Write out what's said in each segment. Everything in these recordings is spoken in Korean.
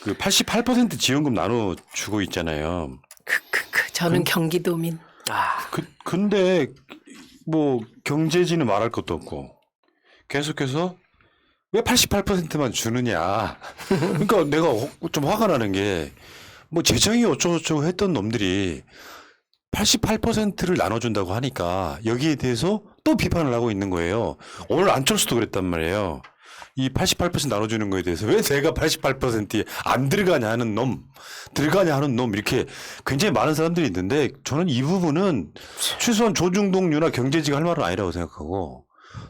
그 88% 지원금 나눠주고 있잖아요. 저는 경기도민. 근데 뭐 경제지는 말할 것도 없고 계속해서 왜 88%만 주느냐. 그러니까 내가 좀 화가 나는 게 뭐 재정이 어쩌고저쩌고 했던 놈들이 88%를 나눠준다고 하니까 여기에 대해서 또 비판을 하고 있는 거예요. 오늘 안철수도 그랬단 말이에요. 이 88% 나눠주는 거에 대해서 왜 내가 88%에 안 들어가냐 하는 놈, 들어가냐 하는 놈 이렇게 굉장히 많은 사람들이 있는데 저는 이 부분은 최소한 조중동류나 경제지가 할 말은 아니라고 생각하고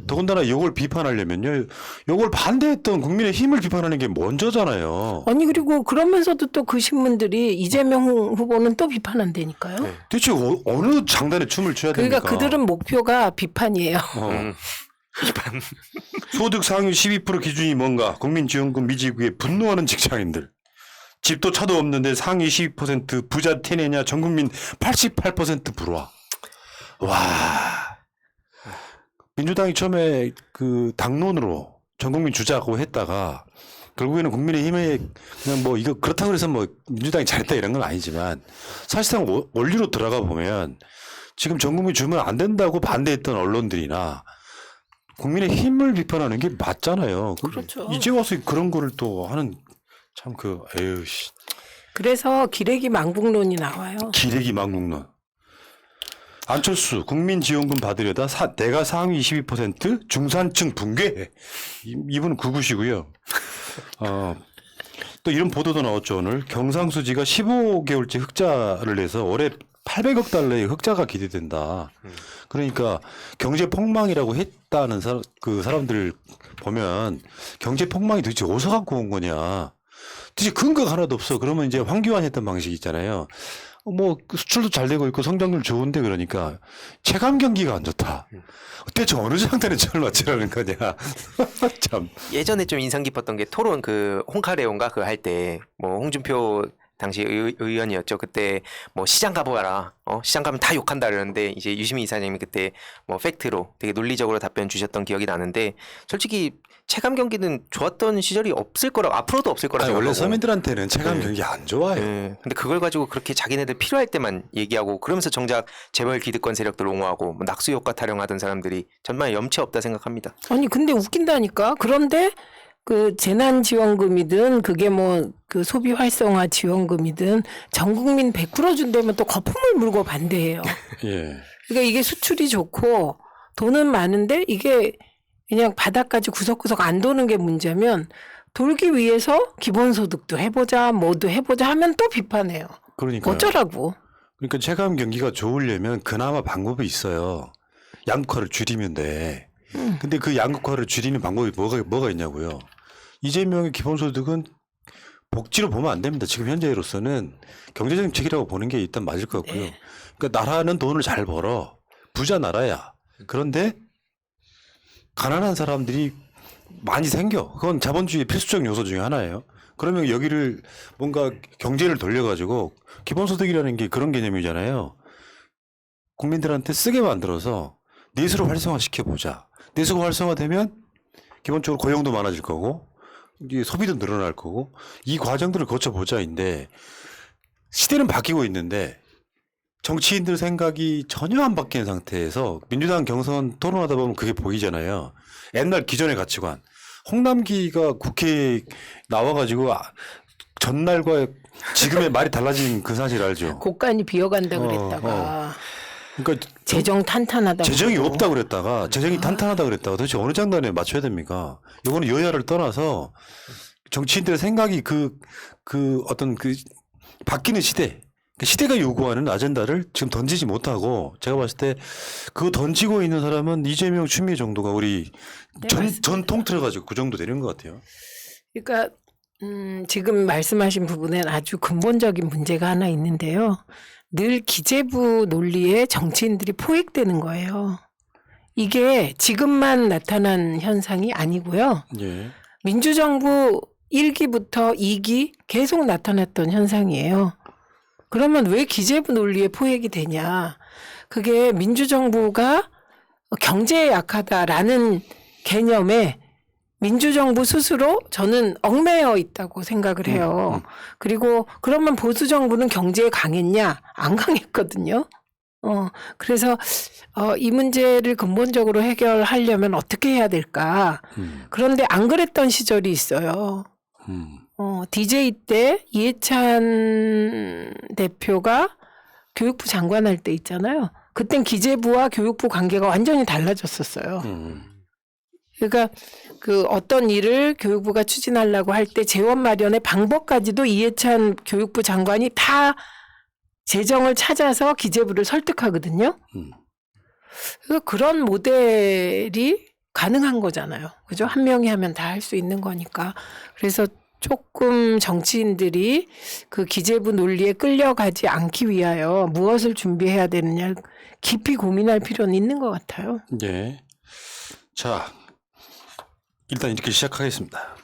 더군다나 이걸 비판하려면요. 이걸 반대했던 국민의 힘을 비판하는 게 먼저잖아요. 아니 그리고 그러면서도 또 그 신문들이 이재명 후보는 또 비판한다니까요. 네. 대체 어느 장단에 춤을 춰야 됩니까? 그러니까 그들은 목표가 비판이에요. 비판. 소득 상위 12% 기준이 뭔가 국민지원금 미지구에 분노하는 직장인들. 집도 차도 없는데 상위 12% 부자 티내냐 전국민 88% 불화. 와. 민주당이 처음에 그 당론으로 전국민 주자고 했다가 결국에는 국민의힘에 그냥 뭐 이거 그렇다고 해서 뭐 민주당이 잘했다 이런 건 아니지만 사실상 원리로 들어가 보면 지금 전국민 주면 안 된다고 반대했던 언론들이나 국민의 힘을 비판하는 게 맞잖아요. 그렇죠. 이제 와서 그런 거를 또 하는 참 에휴 씨. 그래서 기레기 망국론이 나와요. 기레기 망국론. 안철수 국민지원금 받으려다 내가 상위 22% 중산층 붕괴. 이분은 구구시고요. 또 이런 보도도 나왔죠. 오늘 경상수지가 15개월째 흑자를 내서 올해 800억 달러의 흑자가 기대된다. 그러니까 경제 폭망이라고 했다는 그 사람들 보면 경제 폭망이 도대체 어디서 갖고 온 거냐. 도대체 근거가 하나도 없어. 그러면 이제 황교안 했던 방식이 있잖아요. 뭐 수출도 잘 되고 있고 성장률 좋은데 그러니까 체감 경기가 안 좋다. 대체 어느 장단에 철 맞추라는 거냐. 참. 예전에 좀 인상 깊었던 게 토론 그 홍카레온가 그거 할 때 뭐 홍준표 당시 의원이었죠. 그때 뭐 시장 가보아라. 시장 가면 다 욕한다 그러는데 이제 유시민 이사님이 그때 뭐 팩트로 되게 논리적으로 답변 주셨던 기억이 나는데 솔직히 체감 경기는 좋았던 시절이 없을 거라고 앞으로도 없을 거라고 생각하고. 원래 서민들한테는 체감 경기 안 좋아요. 근데 그걸 가지고 그렇게 자기네들 필요할 때만 얘기하고 그러면서 정작 재벌 기득권 세력들 옹호하고 뭐 낙수 효과 타령하던 사람들이 전반에 염치 없다 생각합니다. 아니 근데 웃긴다니까. 그런데 그 재난지원금이든 그게 뭐 그 소비 활성화 지원금이든 전 국민 100% 준다면 또 거품을 물고 반대해요. 예. 그러니까 이게 수출이 좋고 돈은 많은데 이게 그냥 바닥까지 구석구석 안 도는 게 문제면 돌기 위해서 기본소득도 해보자 뭐도 해보자 하면 또 비판해요. 그러니까 어쩌라고. 그러니까 체감 경기가 좋으려면 그나마 방법이 있어요. 양극화를 줄이면 돼. 근데 그 양극화를 줄이는 방법이 뭐가 있냐고요. 이재명의 기본소득은 복지로 보면 안 됩니다. 지금 현재로서는 경제정책이라고 보는 게 일단 맞을 것 같고요. 그러니까 나라는 돈을 잘 벌어. 부자 나라야. 그런데 가난한 사람들이 많이 생겨. 그건 자본주의의 필수적 요소 중에 하나예요. 그러면 여기를 뭔가 경제를 돌려가지고 기본소득이라는 게 그런 개념이잖아요. 국민들한테 쓰게 만들어서 내수를 활성화시켜보자. 내수가 활성화되면 기본적으로 고용도 많아질 거고 이제 소비도 늘어날 거고 이 과정들을 거쳐보자인데 시대는 바뀌고 있는데 정치인들 생각이 전혀 안 바뀐 상태에서 민주당 경선 토론하다 보면 그게 보이잖아요. 옛날 기존의 가치관. 홍남기가 국회에 나와가지고 전날과 지금의 말이 달라진 그 사실 알죠? 곳간이 비어간다 그랬다가 그러니까 재정 탄탄하다. 재정이 없다 그랬다가 재정이 탄탄하다 그랬다가 도대체 어느 장단에 맞춰야 됩니까? 이거는 여야를 떠나서 정치인들의 생각이 그 어떤 그 바뀌는 시대가 요구하는 아젠다를 지금 던지지 못하고 제가 봤을 때 그거 던지고 있는 사람은 이재명, 추미애 정도가 우리 전 통틀어가지고 그 정도 되는 것 같아요. 그러니까 지금 말씀하신 부분엔 아주 근본적인 문제가 하나 있는데요. 늘 기재부 논리에 정치인들이 포획되는 거예요. 이게 지금만 나타난 현상이 아니고요. 예. 민주정부 1기부터 2기 계속 나타났던 현상이에요. 그러면 왜 기재부 논리에 포획이 되냐. 그게 민주정부가 경제에 약하다라는 개념에 민주정부 스스로 저는 억매여 있다고 생각을 해요. 그리고 그러면 보수정부는 경제에 강했냐? 안 강했거든요. 그래서 이 문제를 근본적으로 해결하려면 어떻게 해야 될까? 그런데 안 그랬던 시절이 있어요. DJ 때 이해찬 대표가 교육부 장관 할 때 있잖아요. 그땐 기재부와 교육부 관계가 완전히 달라졌었어요. 그러니까 그 어떤 일을 교육부가 추진하려고 할 때 재원 마련의 방법까지도 이해찬 교육부 장관이 다 재정을 찾아서 기재부를 설득하거든요. 그래서 그런 모델이 가능한 거잖아요. 그죠? 한 명이 하면 다 할 수 있는 거니까. 그래서 조금 정치인들이 그 기재부 논리에 끌려가지 않기 위하여 무엇을 준비해야 되느냐 깊이 고민할 필요는 있는 것 같아요. 예. 자, 일단 이렇게 시작하겠습니다.